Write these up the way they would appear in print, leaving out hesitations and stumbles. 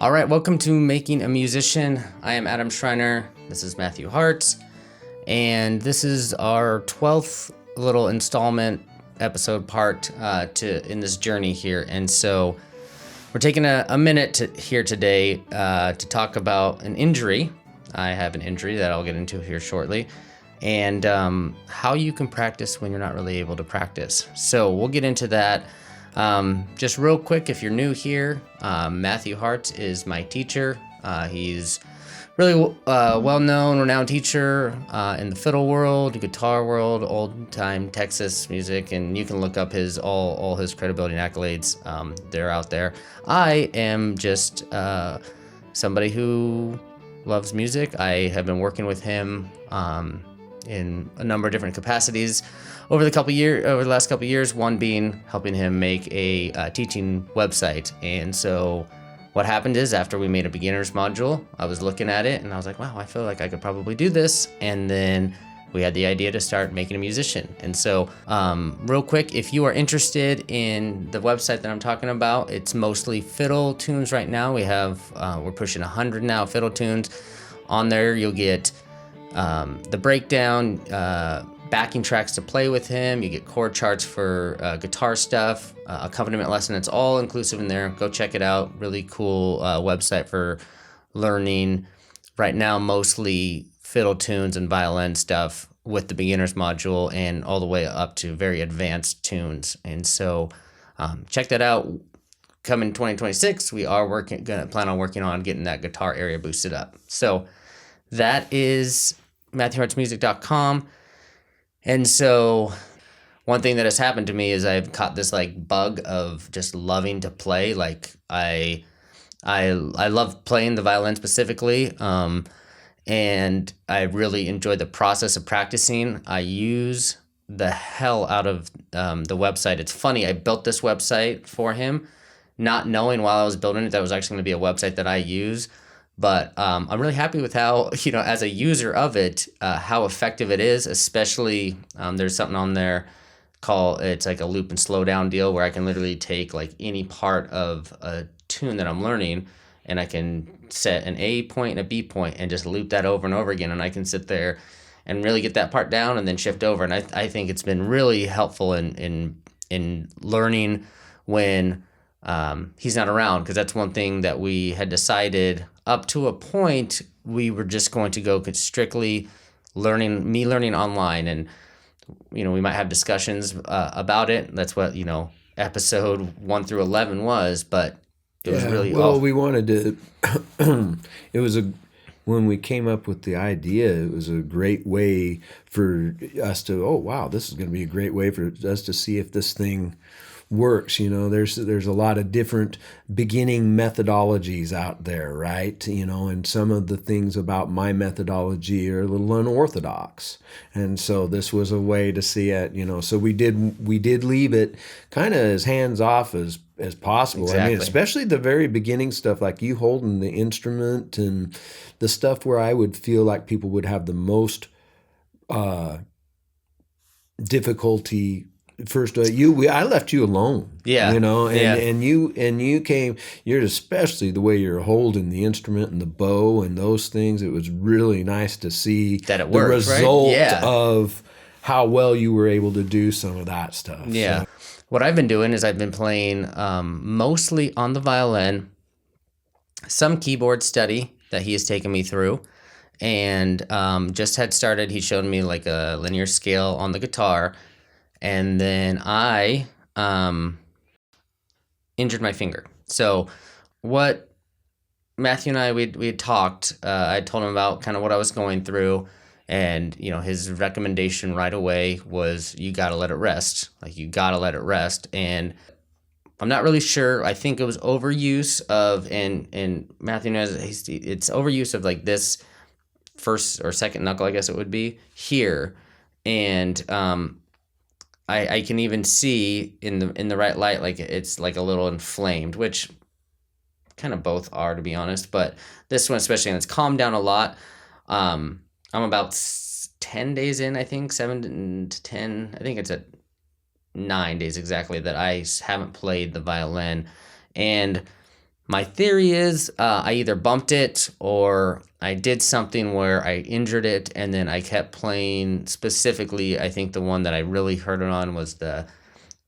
All right, welcome to Making a Musician. I am Adam Schreiner. This is Matthew Hart, and this is our 12th little installment episode part in this journey here. And so we're taking a minute here today to talk about an injury. I have an injury that I'll get into here shortly, and how you can practice when you're not really able to practice. So we'll get into that. Just real quick, if you're new here, Matthew Hart is my teacher. He's really well-known, renowned teacher in the fiddle world, guitar world, old-time Texas music, and you can look up all his credibility and accolades. They're out there. I am just somebody who loves music. I have been working with him in a number of different capacities over the last couple years, one being helping him make a teaching website. And so what happened is, after we made a beginner's module, I was looking at it and I was like, wow, I feel like I could probably do this. And then we had the idea to start making a musician. And so real quick, if you are interested in the website that I'm talking about, it's mostly fiddle tunes right now. We're pushing 100 now fiddle tunes. On there, you'll get the breakdown, backing tracks to play with him. You get chord charts for guitar stuff, accompaniment lesson. It's all inclusive in there. Go check it out. Really cool website for learning. Right now, mostly fiddle tunes and violin stuff with the beginners module, and all the way up to very advanced tunes. And so check that out. Coming 2026, we are gonna plan on working on getting that guitar area boosted up. So that is MatthewHartsMusic.com. And so one thing that has happened to me is I've caught this bug of just loving to play. I love playing the violin specifically, and I really enjoy the process of practicing. I use the hell out of the website. It's funny, I built this website for him, not knowing while I was building it that it was actually going to be a website that I use. But I'm really happy with how, as a user of it, how effective it is. Especially there's something on there it's like a loop and slow down deal, where I can literally take any part of a tune that I'm learning, and I can set an A point and a B point and just loop that over and over again. And I can sit there and really get that part down and then shift over. And I think it's been really helpful in learning when he's not around, because that's one thing that we had decided. Up to a point, we were just going to go strictly learning online, and we might have discussions about it. That's what episode 1 through 11 was, but it was really we wanted to. When we came up with the idea, it was a great way for us to. Oh wow, this is going to be a great way for us to see if this thing works. There's a lot of different beginning methodologies out there, right? And some of the things about my methodology are a little unorthodox, and so this was a way to see it. So we did leave it kind of as hands off as possible. Exactly. I mean, especially the very beginning stuff, like you holding the instrument and the stuff where I would feel like people would have the most difficulty. First, I left you alone. Yeah. And you came. You're especially the way you're holding the instrument and the bow and those things. It was really nice to see that it worked, the result, right? Yeah. of how well you were able to do some of that stuff. Yeah. So what I've been doing is I've been playing mostly on the violin, some keyboard study that he has taken me through, and just had started. He showed me a linear scale on the guitar. And then I injured my finger. So what Matthew and I, we had talked, I told him about kind of what I was going through. And, his recommendation right away was, you got to let it rest. You got to let it rest. And I'm not really sure. I think it was overuse of, and Matthew knows, it's overuse of this first or second knuckle, I guess it would be, here. And I can even see in the right light, it's a little inflamed, which kind of both are, to be honest. But this one especially, and it's calmed down a lot. I'm about 10 days in, I think, 7 to 10. I think it's at 9 days exactly that I haven't played the violin. And My theory is I either bumped it or I did something where I injured it, and then I kept playing. Specifically, I think the one that I really hurt it on was the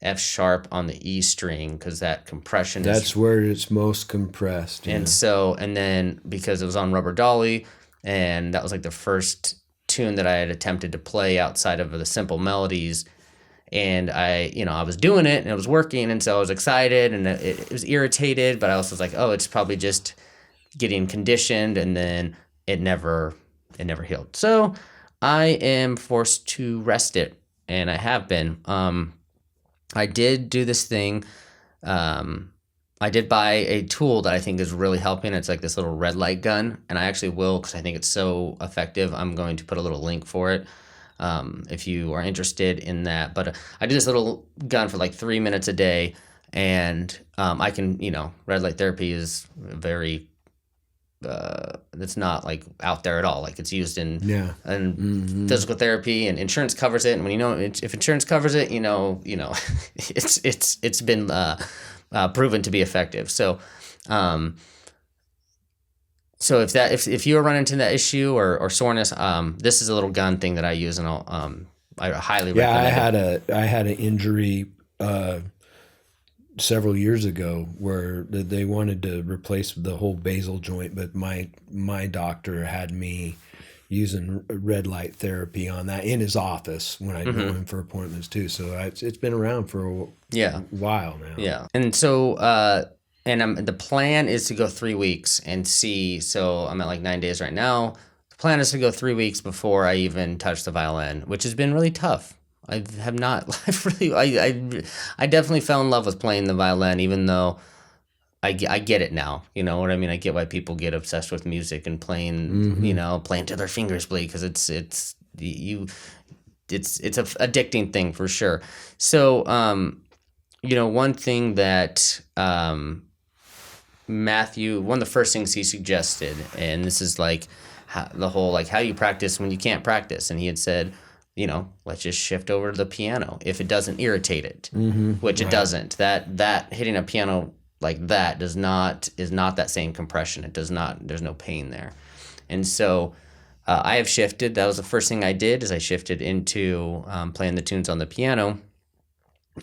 F sharp on the E string, because that compression is. That's where it's most compressed. And so, and then because it was on Rubber Dolly, and that was like the first tune that I had attempted to play outside of the simple melodies. And I was doing it and it was working. And so I was excited and it was irritated, but I also was like, oh, it's probably just getting conditioned. And then it never healed. So I am forced to rest it. And I have been. I did do this thing. I did buy a tool that I think is really helping. It's like this little red light gun, and I actually will, because I think it's so effective. I'm going to put a little link for it if you are interested in that. But I do this little gun for like 3 minutes a day, and I can, red light therapy is very, it's not like out there at all. Like it's used in physical therapy, and insurance covers it. And when if insurance covers it, it's been proven to be effective. So, if you run into that issue or soreness, this is a little gun thing that I use, and I highly recommend it. I had an injury several years ago where they wanted to replace the whole basal joint, but my doctor had me using red light therapy on that in his office when I go in for appointments too. So it's been around for a while now. Yeah. And so, the plan is to go 3 weeks and see. So I'm at like 9 days right now. The plan is to go 3 weeks before I even touch the violin, which has been really tough. I definitely fell in love with playing the violin, even though I get it now. You know what I mean? I get why people get obsessed with music and playing, playing till their fingers bleed, because it's an addicting thing for sure. So, one thing that Matthew, one of the first things he suggested, and this is like the whole, like, how you practice when you can't practice. And he had said, let's just shift over to the piano if it doesn't irritate it, which it doesn't. That hitting a piano like that is not that same compression. It does not. There's no pain there. And so I have shifted. That was the first thing I did, is I shifted into playing the tunes on the piano.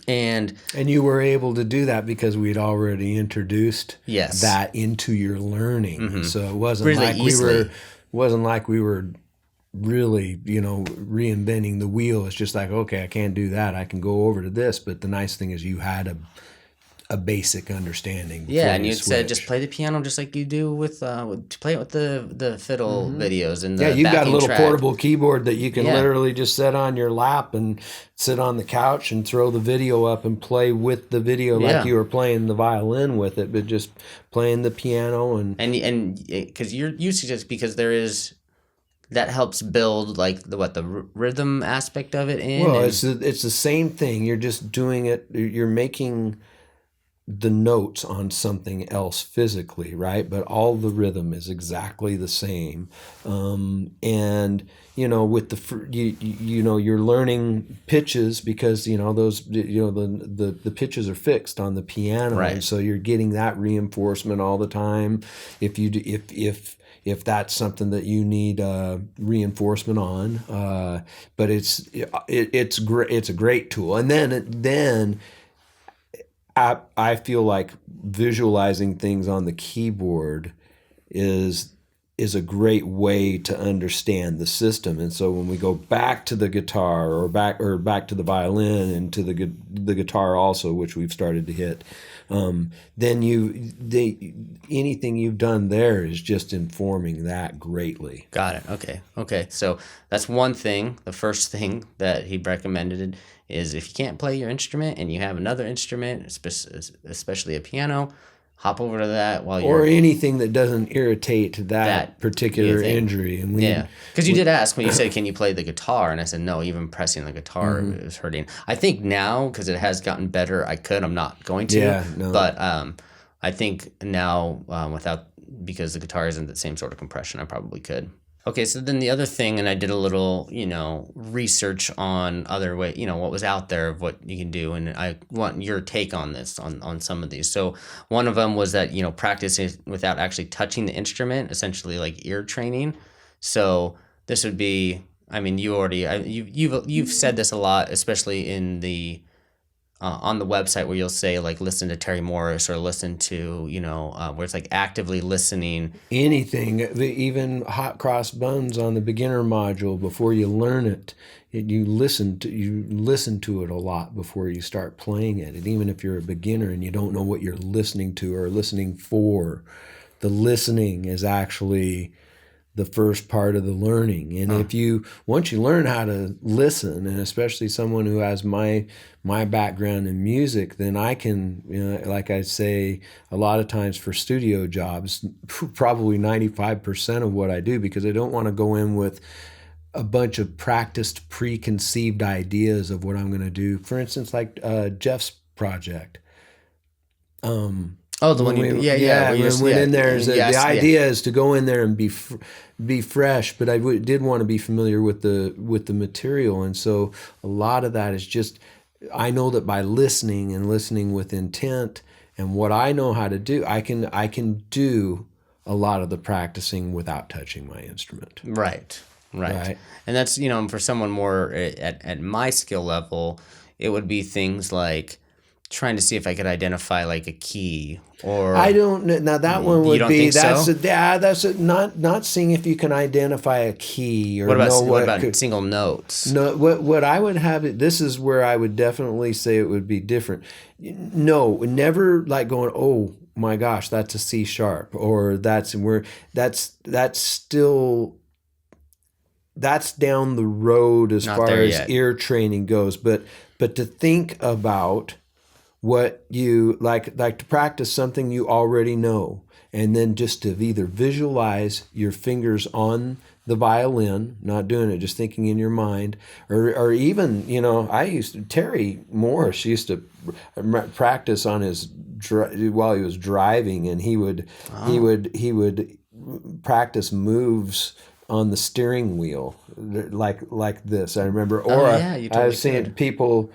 And you were able to do that because we'd already introduced yes. that into your learning. So it wasn't really like easily. we were really, reinventing the wheel. It's just like, okay, I can't do that. I can go over to this. But the nice thing is you had a basic understanding. Yeah, and you said just play the piano just like you do with play it with the fiddle videos and the you've got a little track. Portable keyboard that you can literally just set on your lap and sit on the couch and throw the video up and play with the video like you were playing the violin with it, but just playing the piano and because you're used to just because there is. That helps build like the rhythm aspect of it in. Well, it's the same thing. You're just doing it. You're making the notes on something else physically, right? But all the rhythm is exactly the same. And with you're learning pitches because those the pitches are fixed on the piano, right? And so you're getting that reinforcement all the time. If that's something that you need reinforcement on, but it's great. It's a great tool. And then I feel like visualizing things on the keyboard is a great way to understand the system. And so when we go back to the guitar or back to the violin and to the guitar also, which we've started to hit, then anything you've done there is just informing that greatly. Got it. Okay. So that's one thing. The first thing that he recommended is if you can't play your instrument and you have another instrument, especially a piano, hop over to that while you're... Or anything that doesn't irritate that particular injury. And because you did ask when you said, can you play the guitar? And I said, no, even pressing the guitar is hurting. I think now, because it has gotten better, I could. I'm not going to. Yeah, no. But I think now, because the guitar isn't the same sort of compression, I probably could. Okay, so then the other thing, and I did a little, research on other way, what was out there of what you can do, and I want your take on this, on some of these. So one of them was that, practicing without actually touching the instrument, essentially like ear training. So this would be, I mean, you've said this a lot, especially in the on the website where you'll say like listen to Terry Morris or listen to where it's like actively listening. Anything, even hot cross buns on the beginner module before you learn it, you listen to it a lot before you start playing it. And even if you're a beginner and you don't know what you're listening to or listening for, the listening is actually the first part of the learning. And if you once you learn how to listen, and especially someone who has my background in music, then I can, like I say a lot of times for studio jobs, probably 95% of what I do, because I don't want to go in with a bunch of practiced preconceived ideas of what I'm going to do. For instance, like Jeff's project. Oh, the one you, yeah, when we went in there, the idea is to go in there and be fresh, but I did want to be familiar with the material, and so a lot of that is just, I know that by listening and listening with intent and what I know how to do, I can do a lot of the practicing without touching my instrument. Right. And that's, for someone more at my skill level, it would be things like trying to see if I could identify like a key, or I don't know. Now that one would be that's not seeing if you can identify a key or what about know what about single notes? No, what I would have, this is where I would definitely say it would be different. No, never like going, oh my gosh, that's a C sharp, or that's still, that's down the road as far as ear training goes. But to think about what you like to practice something you already know, and then just to either visualize your fingers on the violin, not doing it, just thinking in your mind, or even, Terry Morris used to practice on his while he was driving, and he would practice moves on the steering wheel like this. I remember, or I've seen people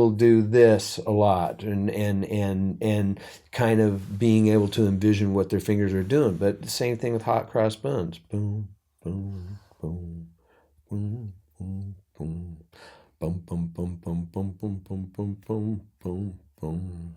do this a lot, and kind of being able to envision what their fingers are doing. But the same thing with hot cross buns. Boom, boom, boom, boom, boom, boom, boom, boom, boom, boom, boom, boom, boom, boom, boom, boom, boom.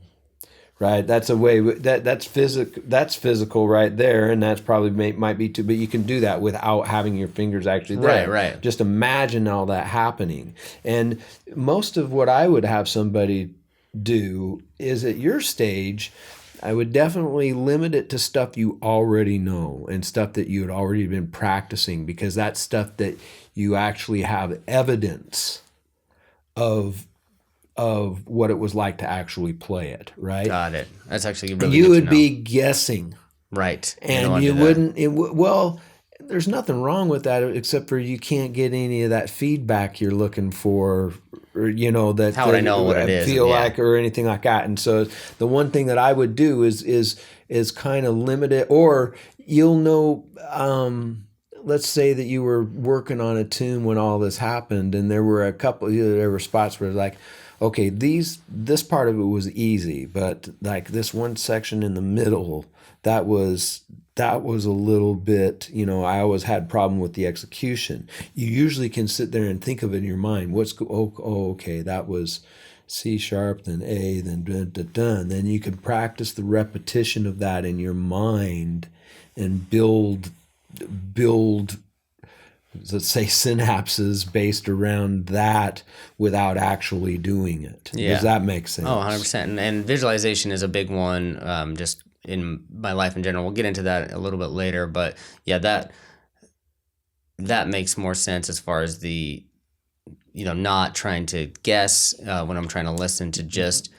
Right, that's a way that's physical right there, and that's probably might be too. But you can do that without having your fingers actually there. Right. Just imagine all that happening. And most of what I would have somebody do is at your stage, I would definitely limit it to stuff you already know and stuff that you had already been practicing, because that's stuff that you actually have evidence of what it was like to actually play it, right? Got it. That's actually really you good would to know. be guessing, right? And you wouldn't. Well, there's nothing wrong with that, except for you can't get any of that feedback you're looking for, or that how would I know what it is, feel like, or anything like that. And so the one thing that I would do is kind of limit it, or you'll know. Let's say that you were working on a tune when all this happened, and there were there were spots where like, okay, this part of it was easy, but like this one section in the middle, that was a little bit, I always had problem with the execution. You usually can sit there and think of it in your mind. Okay, that was C sharp, then A, then dun, dun, dun. Then you can practice the repetition of that in your mind and build, let's say, synapses based around that without actually doing it. Yeah. Does that make sense? Oh, 100%. And visualization is a big one, just in my life in general. We'll get into that a little bit later, but yeah, that makes more sense as far as the, not trying to guess when I'm trying to listen, to just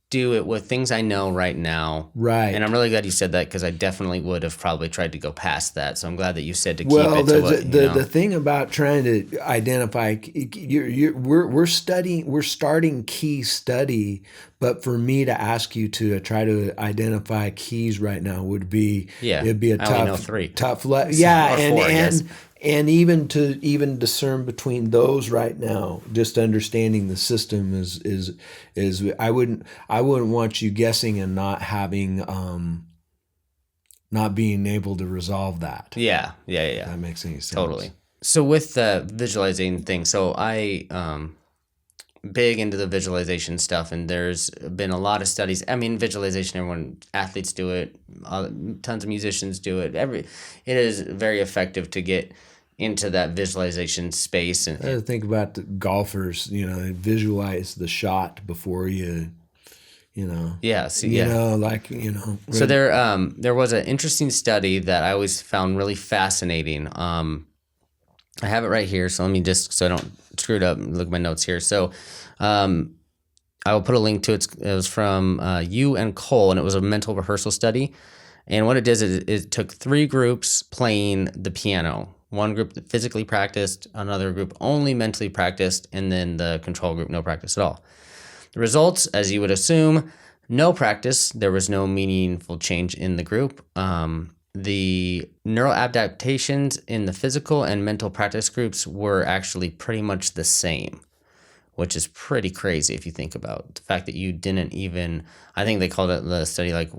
do it with things I know right now. Right. And I'm really glad you said that, because I definitely would have probably tried to go past that. So I'm glad that you said to keep Well, it to what, you know. the thing about trying to identify, we're starting key study, but for me to ask you to try to identify keys right now would be, Yeah, it'd be a I only know tough, 3. yeah, Or 4, I guess. and even to discern between those right now, just understanding the system is I wouldn't want you guessing and not having not being able to resolve that. Yeah. If that makes any sense. Totally. So with the visualizing thing, so I big into the visualization stuff, and there's been a lot of studies. I mean, visualization, athletes do it, tons of musicians do it. It is very effective to get into that visualization space. And I think about the golfers, they visualize the shot before you know. Yeah. So there was an interesting study that I always found really fascinating. I have it right here, so let me just, so I don't screw it up and look at my notes here. So I will put a link to it. It was from Yu and Cole, and it was a mental rehearsal study. And what it did is it took 3 groups playing the piano. One group that physically practiced, another group only mentally practiced, and then the control group no practice at all. The results, as you would assume, no practice. There was no meaningful change in the group. The neural adaptations in the physical and mental practice groups were actually pretty much the same, which is pretty crazy if you think about the fact that you didn't even, I think they called it the study like,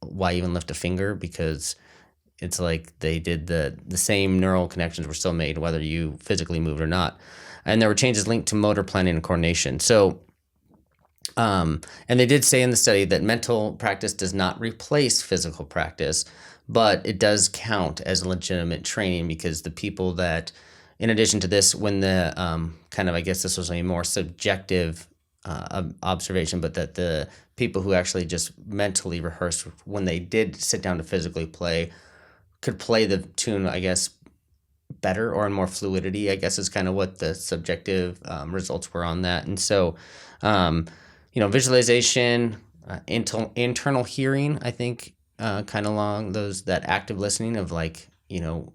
why even lift a finger? Because it's like they did the same neural connections were still made whether you physically moved or not. And there were changes linked to motor planning and coordination. So, and they did say in the study that mental practice does not replace physical practice, but it does count as legitimate training, because the people that, in addition to this, when the kind of, I guess this was a more subjective observation, but that the people who actually just mentally rehearsed when they did sit down to physically play could play the tune, I guess, better or in more fluidity, I guess is kind of what the subjective results were on that. And so, visualization, internal hearing, I think, kind of along that active listening of like, a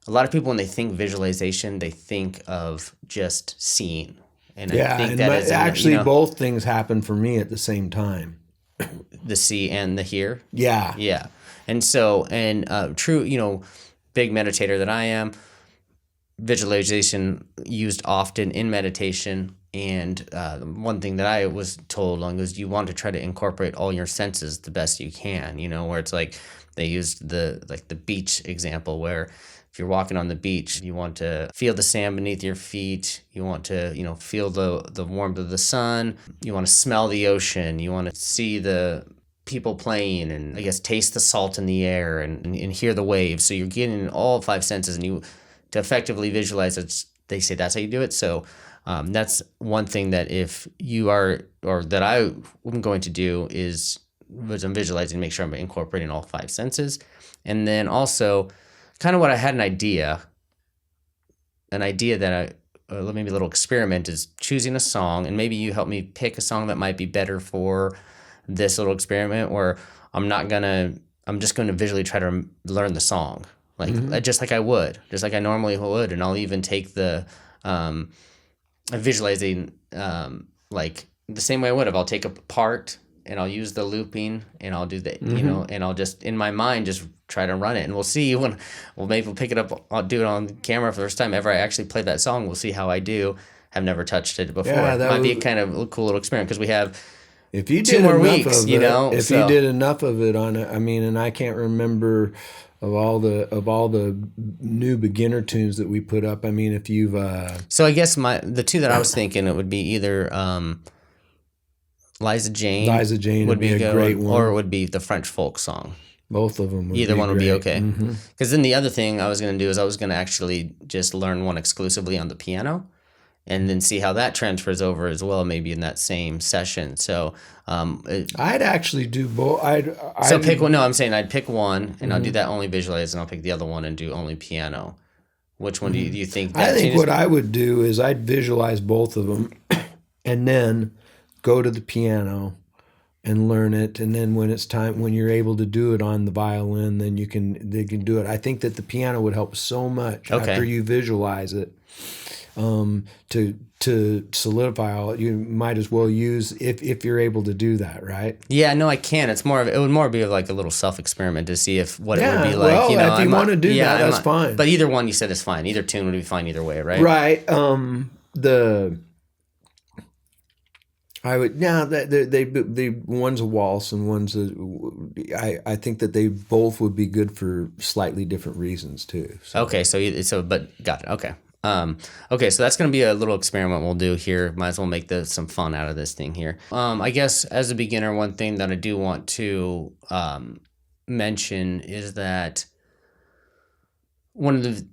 lot of people, when they think visualization, they think of just seeing. And I think that is actually both things happen for me at the same time. The see and the hear. Yeah. Yeah. And so, true, big meditator that I am, visualization used often in meditation. And one thing that I was told along is you want to try to incorporate all your senses the best you can, where it's like they used the beach example, where if you're walking on the beach, you want to feel the sand beneath your feet. You want to, feel the warmth of the sun. You want to smell the ocean. You want to see the people playing, and I guess taste the salt in the air and hear the waves. So you're getting all 5 senses, and to effectively visualize it, they say that's how you do it. So that's one thing that if you are, or that I'm going to do is, as I'm visualizing, make sure I'm incorporating all 5 senses. And then also kind of what I had an idea that maybe a little experiment is choosing a song, and maybe you help me pick a song that might be better for this little experiment, where I'm just going to visually try to learn the song, like just like I normally would. And I'll even take the visualizing like the same way I would have. I'll take a part and I'll use the looping, and I'll do the, and I'll just in my mind just try to run it, and we'll see maybe we'll pick it up. I'll do it on camera for the first time ever I actually play that song. We'll see how I do. Have never touched it before. Yeah, that might be kind of a cool little experiment, because we have if you did 2 more enough weeks, of it, if you did enough of it on it, I mean, and I can't remember of all the new beginner tunes that we put up. I mean, if you've so I guess the 2 that I was thinking, it would be either Liza Jane would be a great one, or it would be the French folk song. Both of them. Either one would be okay. Because then the other thing I was going to do is I was going to actually just learn one exclusively on the piano, and then see how that transfers over as well, maybe in that same session. So I'd actually do both. Pick one. No, I'm saying I'd pick one, and I'll do that only visualize, and I'll pick the other one and do only piano. Which one do you think? I think what I would do is I'd visualize both of them, and then go to the piano, and learn it, and then when it's time, when you're able to do it on the violin, then they can do it. I think that the piano would help so much after you visualize it, to solidify all. You might as well use, if you're able to do that, right? Yeah, no, I can. It would more be like a little self experiment to see what it would be like. Well, if you want to do that, that's fine. But either one you said is fine. Either tune would be fine either way, right? Right. I would now that they one's a waltz and one's I think that they both would be good for slightly different reasons too. So. Okay, but got it. Okay. Okay, so that's going to be a little experiment we'll do here. Might as well make some fun out of this thing here. I guess as a beginner, one thing that I do want to mention is that one of the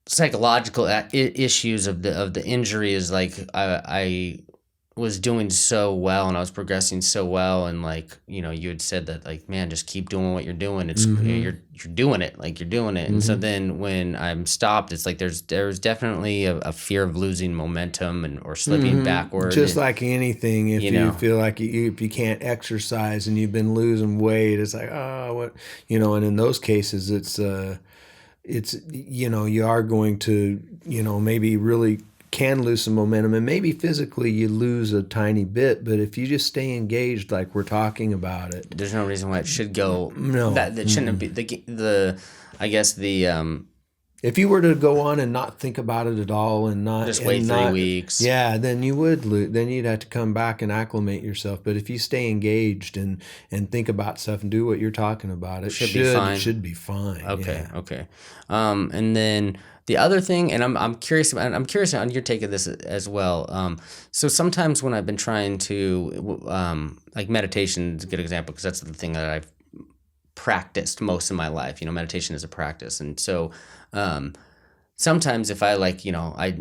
psychological issues of the injury is like I was doing so well and I was progressing so well, and like, you know, you had said that like, man, just keep doing what you're doing. It's you're doing it, like you're doing it. And so then when I'm stopped, it's like there's definitely a fear of losing momentum or slipping backward. Just like anything, if you feel like if you can't exercise and you've been losing weight, it's like, oh, what, you know. And in those cases, it's you know, you are going to, you know, maybe really can lose some momentum, and maybe physically you lose a tiny bit, but if you just stay engaged like we're talking about it, there's no reason why it should go. No, that shouldn't be the I guess the if you were to go on and not think about it at all and not just wait 3 weeks, then you would lose. Then you'd have to come back and acclimate yourself. But if you stay engaged and think about stuff and do what you're talking about, it should be fine. It should be fine. Okay, okay. And then the other thing, and I'm curious on your take of this as well. So sometimes when I've been trying to like meditation is a good example, because that's the thing that I've practiced most of my life. You know, meditation is a practice, and so sometimes if I like, you know, I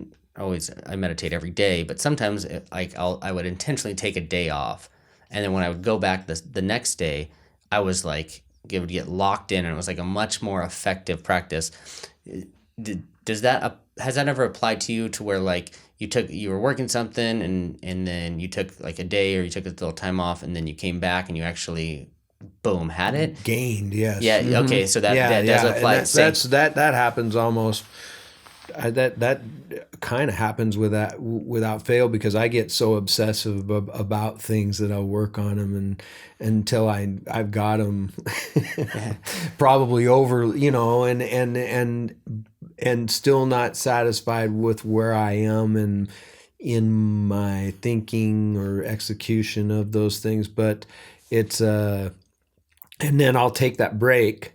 meditate every day, but sometimes I would intentionally take a day off, and then when I would go back the next day, I was like, it would get locked in, and it was like a much more effective practice. Has that ever applied to you, to where like you were working something and then you took like a day, or you took a little time off, and then you came back and you actually boom had it gained? Yes. Yeah. Okay. So that does apply. That happens almost. That kind of happens without fail, because I get so obsessive about things that I'll work on them and until I've got them probably over, you know, and still not satisfied with where I am and in my thinking or execution of those things. But it's and then I'll take that break.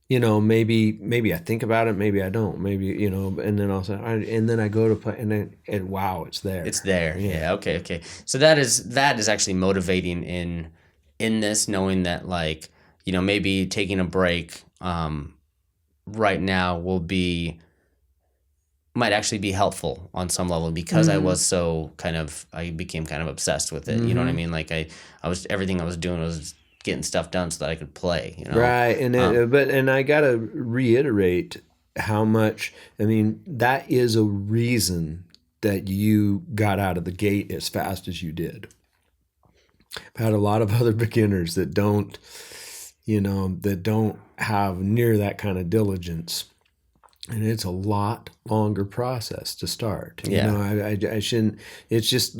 You know, maybe I think about it, maybe I don't, maybe, you know, and then I'll say, and then I go to play, and wow, it's there. It's there. Yeah. Okay. So that is actually motivating in this, knowing that, like, you know, maybe taking a break right now might actually be helpful on some level, because I became kind of obsessed with it. You know what I mean? Like everything I was doing was getting stuff done so that I could play, you know? Right. And I got to reiterate how much, I mean, that is a reason that you got out of the gate as fast as you did. I've had a lot of other beginners that don't have near that kind of diligence. And it's a lot longer process to start. Yeah. You know, I shouldn't, it's just,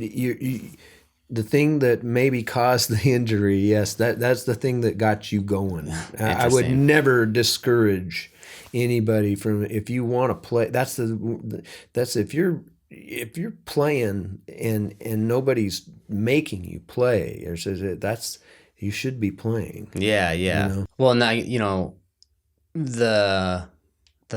the thing that maybe caused the injury, yes, that's the thing that got you going. I would never discourage anybody from, if you want to play. That's if you're playing and nobody's making you play, or says that's, you should be playing. Yeah. You know? Well, now, you know, the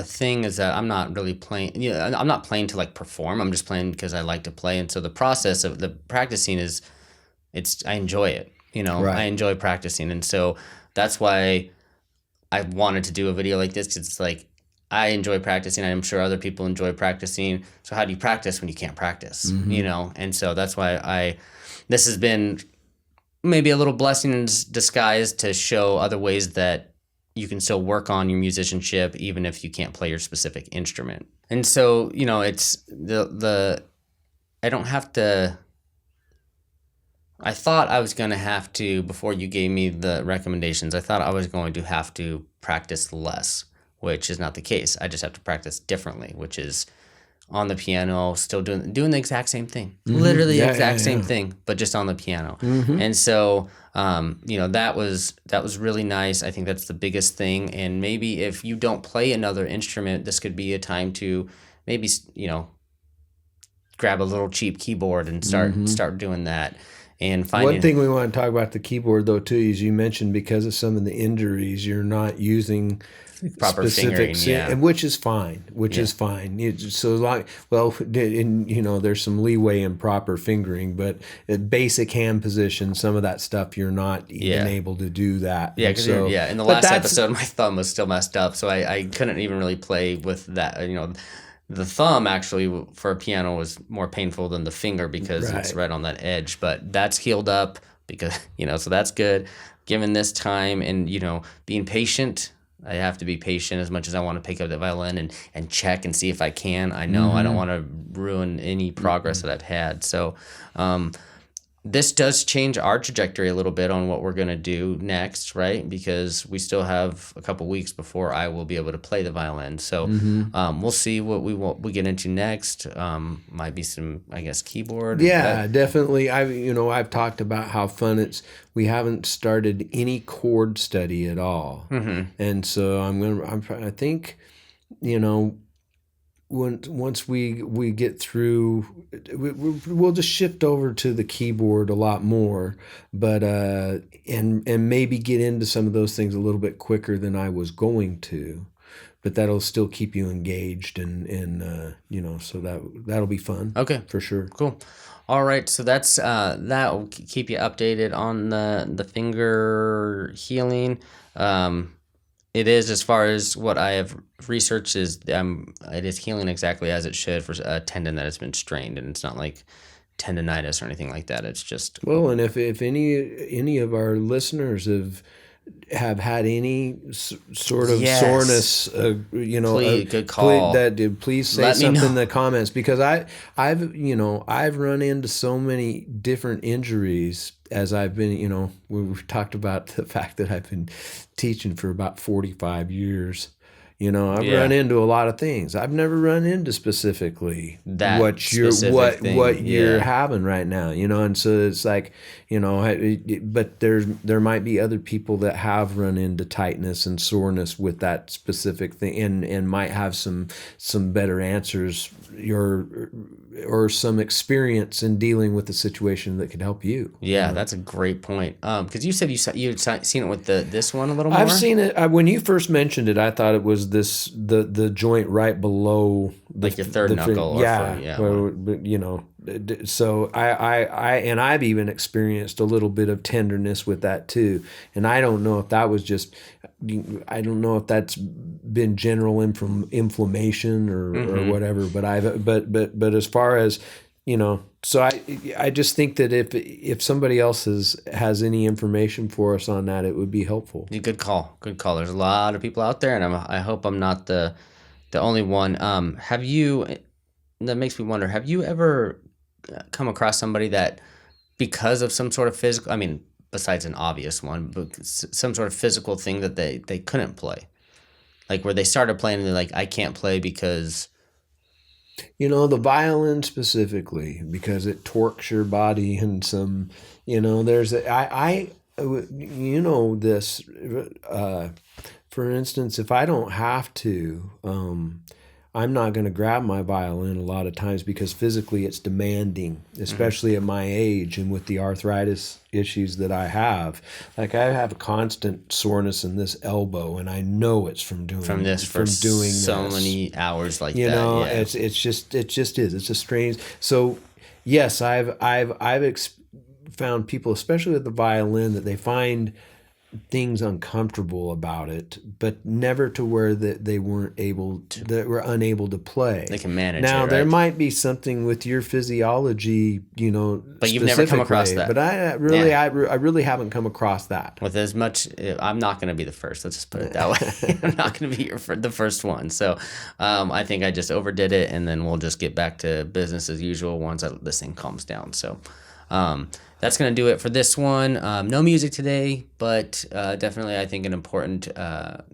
thing is that I'm not really playing, you know, I'm not playing to like perform. I'm just playing because I like to play. And so the process of the practicing I enjoy it, you know. Right. I enjoy practicing. And so that's why I wanted to do a video like this, because it's like, I enjoy practicing. I'm sure other people enjoy practicing. So how do you practice when you can't practice, you know? And so that's why this has been maybe a little blessing in disguise to show other ways that you can still work on your musicianship even if you can't play your specific instrument. And so, you know, it's I don't have to, I thought I was going to have to, before you gave me the recommendations, I thought I was going to have to practice less, which is not the case. I just have to practice differently, which is on the piano, still doing the exact same thing, literally the exact same thing, but just on the piano. And so, that was really nice. I think that's the biggest thing. And maybe if you don't play another instrument, this could be a time to maybe grab a little cheap keyboard and start doing that. And finding one thing we want to talk about the keyboard though too is you mentioned because of some of the injuries you're not using proper fingering, and which is fine. So like, there's some leeway in proper fingering, but at basic hand position, some of that stuff you're not even able to do that. Yeah, because in the last episode, my thumb was still messed up, so I couldn't even really play with that. The thumb actually for a piano was more painful than the finger because it's right on that edge, but that's healed up because, so that's good. Given this time and, being patient, I have to be patient as much as I want to pick up the violin and check and see if I can. I know I don't want to ruin any progress that I've had. So, this does change our trajectory a little bit on what we're going to do next, right? Because we still have a couple weeks before I will be able to play the violin. So we'll see what we get into next. Might be some, I guess, keyboard. Yeah, definitely. I've talked about how fun it's. We haven't started any chord study at all, and so I think, once we get through, we'll just shift over to the keyboard a lot more, but and maybe get into some of those things a little bit quicker than I was going to, but that'll still keep you engaged and so that'll be fun. Okay, for sure. Cool. All right, so that's that will keep you updated on the finger healing. It is, as far as what I have researched, it is healing exactly as it should for a tendon that has been strained, and it's not like tendonitis or anything like that. It's just and if any of our listeners have had any sort of soreness, good call. Please say something in the comments, because I've run into so many different injuries as I've been, we've talked about the fact that I've been teaching for about 45 years. I've run into a lot of things. I've never run into specifically what you're having right now, and so it's like, but there might be other people that have run into tightness and soreness with that specific thing and might have some better answers or some experience in dealing with the situation that could help you. Yeah, that's a great point. Because you said you'd seen it with this one a little more. I've seen it when you first mentioned it. I thought it was the joint right below like your third knuckle. So I've even experienced a little bit of tenderness with that too, and I don't know if that was just. I don't know if that's been general inflammation or whatever, but as far as so I just think that if somebody else has any information for us on that, it would be helpful. Good call. There's a lot of people out there, and I hope I'm not the only one. That makes me wonder, have you ever come across somebody that, because of some sort of physical, besides an obvious one, but some sort of physical thing that they couldn't play, like where they started playing and they're like, I can't play because, the violin specifically, because it torques your body and some, there's this, for instance, if I don't have to, I'm not going to grab my violin a lot of times because physically it's demanding, especially at my age and with the arthritis issues that I have. Like I have a constant soreness in this elbow, and I know it's from doing so many hours like that. Yeah. It just is. It's a strange. So yes, I've found people, especially with the violin, that they find things uncomfortable about it, but never to where that they were unable to play. They can manage now, it, right? There might be something with your physiology, but you've never come across that. But I really haven't come across that. With as much, I'm not going to be the first. Let's just put it that way. I'm not going to be the first one. So I think I just overdid it, and then we'll just get back to business as usual once this thing calms down. So That's going to do it for this one. No music today, but definitely I think an important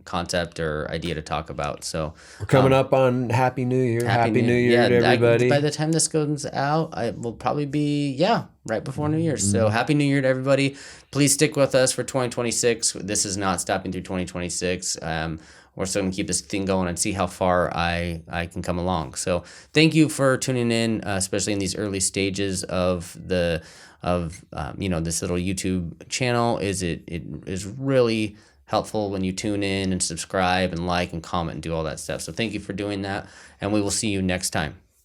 concept or idea to talk about. So We're coming up on Happy New Year. Happy New Year to everybody. by the time this goes out, I will probably be right before New Year's. So Happy New Year to everybody. Please stick with us for 2026. This is not stopping through 2026. We're still going to keep this thing going and see how far I can come along. So thank you for tuning in, especially in these early stages of this little YouTube channel. It is really helpful when you tune in and subscribe and like and comment and do all that stuff. So thank you for doing that, and we will see you next time.